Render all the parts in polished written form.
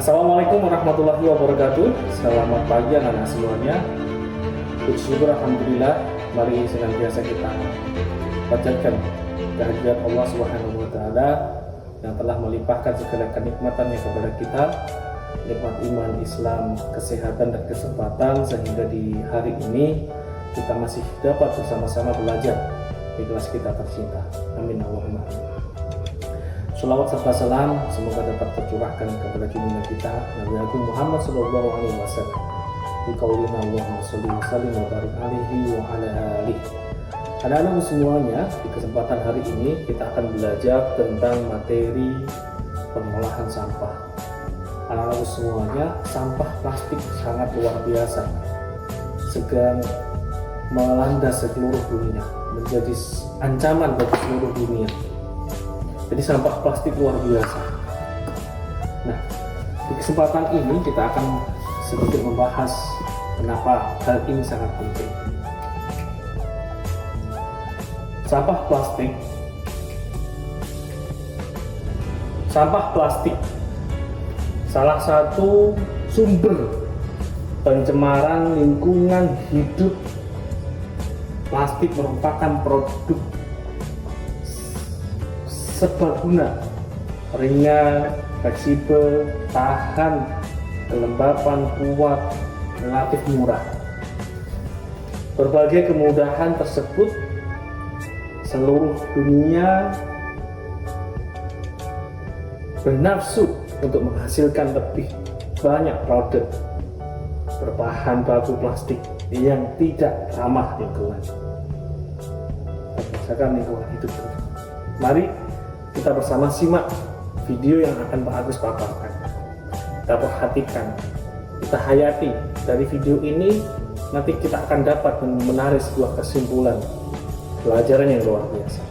Assalamualaikum warahmatullahi wabarakatuh. Selamat pagi anak-anak semuanya. Puji syukur alhamdulillah, mari senantiasa kita panjatkan kehadirat Allah Subhanahu wa taala yang telah melimpahkan segala kenikmatannya kepada kita, nikmat iman, Islam, kesehatan dan kesempatan, sehingga di hari ini kita masih dapat bersama-sama belajar di kelas kita tercinta. Amin Allahumma amin. Sholawat serta salam semoga dapat tercurahkan kepada junjungan kita Nabi Agung Muhammad Sallallahu Alaihi Wasallam. Di qaulina Allahumma sholli wa sallim wa barik alaihi wa ala alihi. Anak-anak semuanya, di kesempatan hari ini kita akan belajar tentang materi pengolahan sampah. Anak-anak semuanya, sampah plastik sangat luar biasa, sedang melanda seluruh dunia, menjadi ancaman bagi seluruh dunia. Jadi sampah plastik luar biasa. Nah, di kesempatan ini kita akan sedikit membahas kenapa hal ini sangat penting. Sampah plastik salah satu sumber pencemaran lingkungan hidup. Plastik merupakan produk serbaguna, ringan, fleksibel, tahan, kelembapan, kuat, relatif murah. Berbagai kemudahan tersebut seluruh dunia bernafsu untuk menghasilkan lebih banyak produk berbahan baku plastik yang tidak ramah lingkungan, berdasarkan lingkungan hidup. Mari kita bersama simak video yang akan Pak Agus paparkan. Kita perhatikan, kita hayati. Dari video ini nanti kita akan dapat menarik sebuah kesimpulan pelajaran yang luar biasa.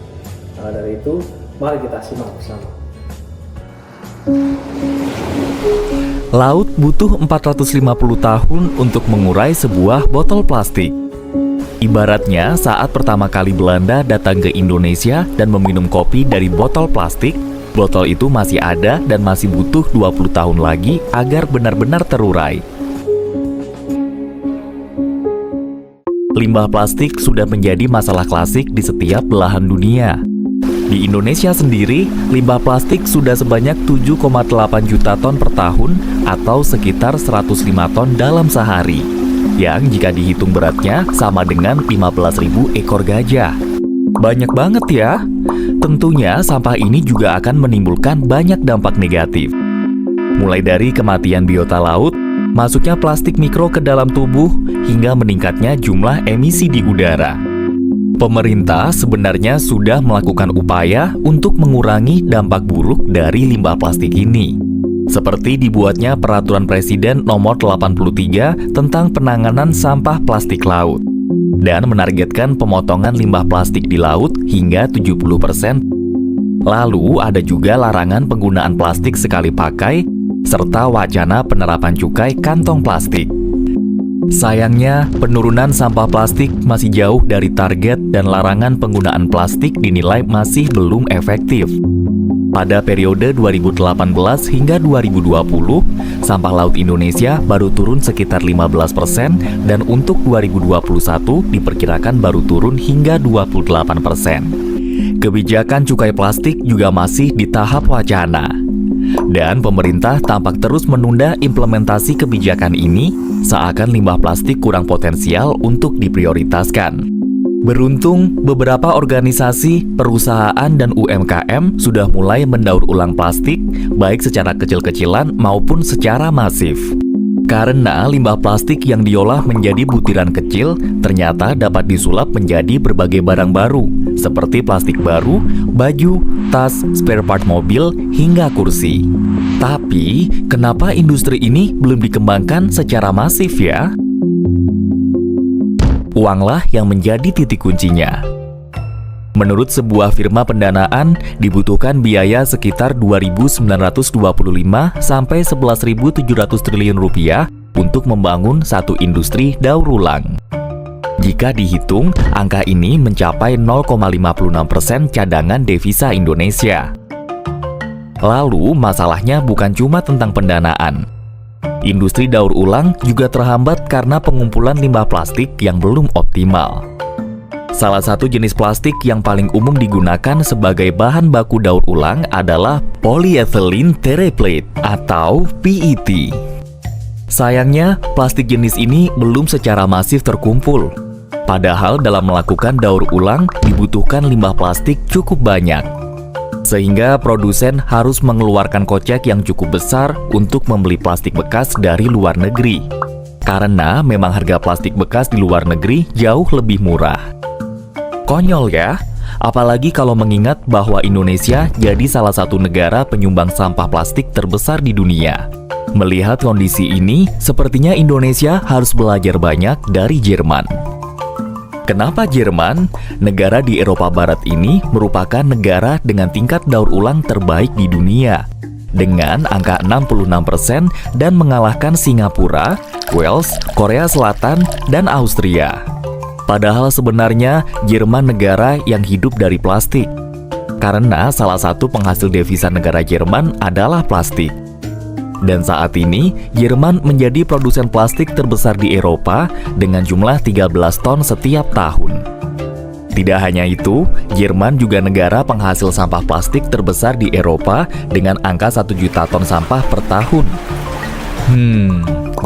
Nah, dari itu mari kita simak bersama. Laut butuh 450 tahun untuk mengurai sebuah botol plastik. Ibaratnya saat pertama kali Belanda datang ke Indonesia dan meminum kopi dari botol plastik, botol itu masih ada dan masih butuh 20 tahun lagi agar benar-benar terurai. Limbah plastik sudah menjadi masalah klasik di setiap belahan dunia. Di Indonesia sendiri, limbah plastik sudah sebanyak 7,8 juta ton per tahun atau sekitar 105 ton dalam sehari, yang jika dihitung beratnya sama dengan 15.000 ekor gajah. Banyak banget ya. Tentunya sampah ini juga akan menimbulkan banyak dampak negatif. Mulai dari kematian biota laut, masuknya plastik mikro ke dalam tubuh, hingga meningkatnya jumlah emisi di udara. Pemerintah sebenarnya sudah melakukan upaya untuk mengurangi dampak buruk dari limbah plastik ini. Seperti dibuatnya Peraturan Presiden Nomor 83 tentang penanganan sampah plastik laut dan menargetkan pemotongan limbah plastik di laut hingga 70%. Lalu ada juga larangan penggunaan plastik sekali pakai serta wacana penerapan cukai kantong plastik. Sayangnya, penurunan sampah plastik masih jauh dari target dan larangan penggunaan plastik dinilai masih belum efektif. Pada periode 2018 hingga 2020, sampah laut Indonesia baru turun sekitar 15% dan untuk 2021 diperkirakan baru turun hingga 28%. Kebijakan cukai plastik juga masih di tahap wacana. Dan pemerintah tampak terus menunda implementasi kebijakan ini, seakan limbah plastik kurang potensial untuk diprioritaskan. Beruntung, beberapa organisasi, perusahaan, dan UMKM sudah mulai mendaur ulang plastik, baik secara kecil-kecilan maupun secara masif. Karena limbah plastik yang diolah menjadi butiran kecil, ternyata dapat disulap menjadi berbagai barang baru, seperti plastik baru, baju, tas, spare part mobil, hingga kursi. Tapi, kenapa industri ini belum dikembangkan secara masif ya? Uanglah yang menjadi titik kuncinya. Menurut sebuah firma pendanaan, dibutuhkan biaya sekitar 2.925 sampai 11.700 triliun rupiah untuk membangun satu industri daur ulang. Jika dihitung, angka ini mencapai 0,56% cadangan devisa Indonesia. Lalu, masalahnya bukan cuma tentang pendanaan. Industri daur ulang juga terhambat karena pengumpulan limbah plastik yang belum optimal. Salah satu jenis plastik yang paling umum digunakan sebagai bahan baku daur ulang adalah polyethylene terephthalate atau PET. Sayangnya, plastik jenis ini belum secara masif terkumpul. Padahal dalam melakukan daur ulang dibutuhkan limbah plastik cukup banyak. Sehingga produsen harus mengeluarkan kocek yang cukup besar untuk membeli plastik bekas dari luar negeri. Karena memang harga plastik bekas di luar negeri jauh lebih murah. Konyol ya, apalagi kalau mengingat bahwa Indonesia jadi salah satu negara penyumbang sampah plastik terbesar di dunia. Melihat kondisi ini, sepertinya Indonesia harus belajar banyak dari Jerman. Kenapa Jerman? Negara di Eropa Barat ini merupakan negara dengan tingkat daur ulang terbaik di dunia, dengan angka 66% dan mengalahkan Singapura, Wales, Korea Selatan, dan Austria. Padahal sebenarnya Jerman negara yang hidup dari plastik, karena salah satu penghasil devisa negara Jerman adalah plastik. Dan saat ini, Jerman menjadi produsen plastik terbesar di Eropa dengan jumlah 13 ton setiap tahun. Tidak hanya itu, Jerman juga negara penghasil sampah plastik terbesar di Eropa dengan angka 1 juta ton sampah per tahun.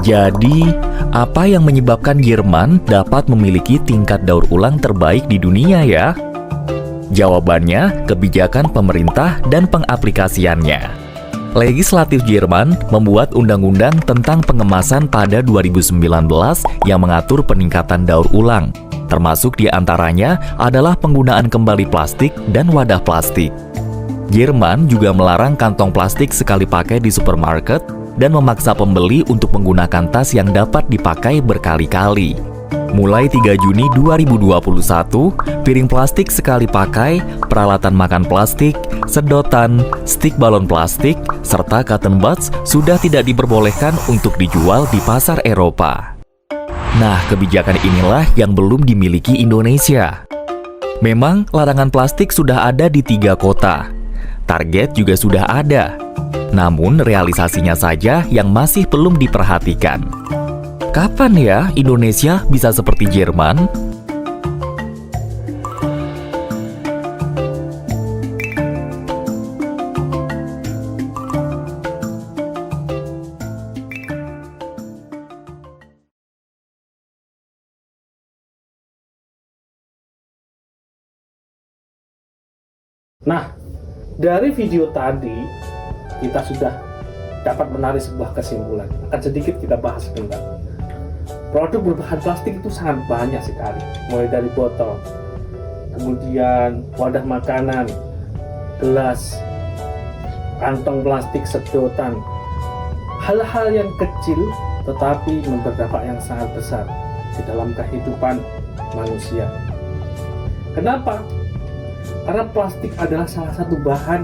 Jadi, apa yang menyebabkan Jerman dapat memiliki tingkat daur ulang terbaik di dunia ya? Jawabannya, kebijakan pemerintah dan pengaplikasiannya. Legislatif Jerman membuat undang-undang tentang pengemasan pada 2019 yang mengatur peningkatan daur ulang. Termasuk diantaranya adalah penggunaan kembali plastik dan wadah plastik. Jerman juga melarang kantong plastik sekali pakai di supermarket dan memaksa pembeli untuk menggunakan tas yang dapat dipakai berkali-kali. Mulai 3 Juni 2021, piring plastik sekali pakai, peralatan makan plastik, sedotan, stik balon plastik, serta cotton buds sudah tidak diperbolehkan untuk dijual di pasar Eropa. Nah, kebijakan inilah yang belum dimiliki Indonesia. Memang larangan plastik sudah ada di 3 kota. Target juga sudah ada. Namun realisasinya saja yang masih belum diperhatikan. Kapan ya Indonesia bisa seperti Jerman? Nah, dari video tadi kita sudah dapat menarik sebuah kesimpulan. Akan sedikit kita bahas sebentar. Produk berbahan plastik itu sangat banyak sekali, mulai dari botol, kemudian wadah makanan, gelas, kantong plastik, sedotan, hal-hal yang kecil tetapi berdampak yang sangat besar di dalam kehidupan manusia. Kenapa? Karena plastik adalah salah satu bahan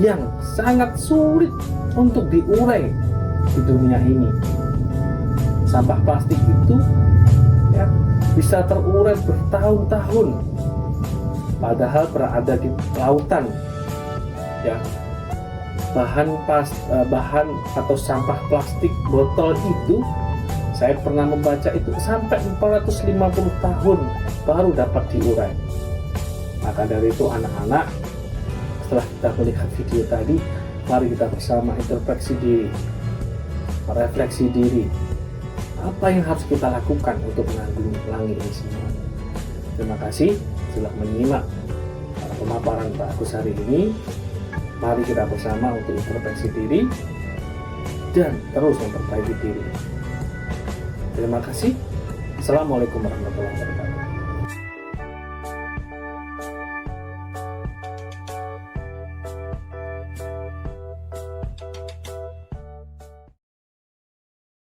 yang sangat sulit untuk diurai di dunia ini. Sampah plastik itu ya, bisa terurai bertahun-tahun, padahal berada di lautan. Ya, bahan atau sampah plastik botol itu saya pernah membaca itu sampai 450 tahun baru dapat diurai. Maka dari itu anak-anak, setelah kita melihat video tadi, mari kita bersama introspeksi diri, merefleksi diri. Apa yang harus kita lakukan untuk menanggulangi ini semua? Terima kasih telah menyimak pemaparan Pak Agus hari ini. Mari kita bersama untuk introspeksi diri dan terus memperbaiki diri. Terima kasih. Assalamualaikum warahmatullahi wabarakatuh.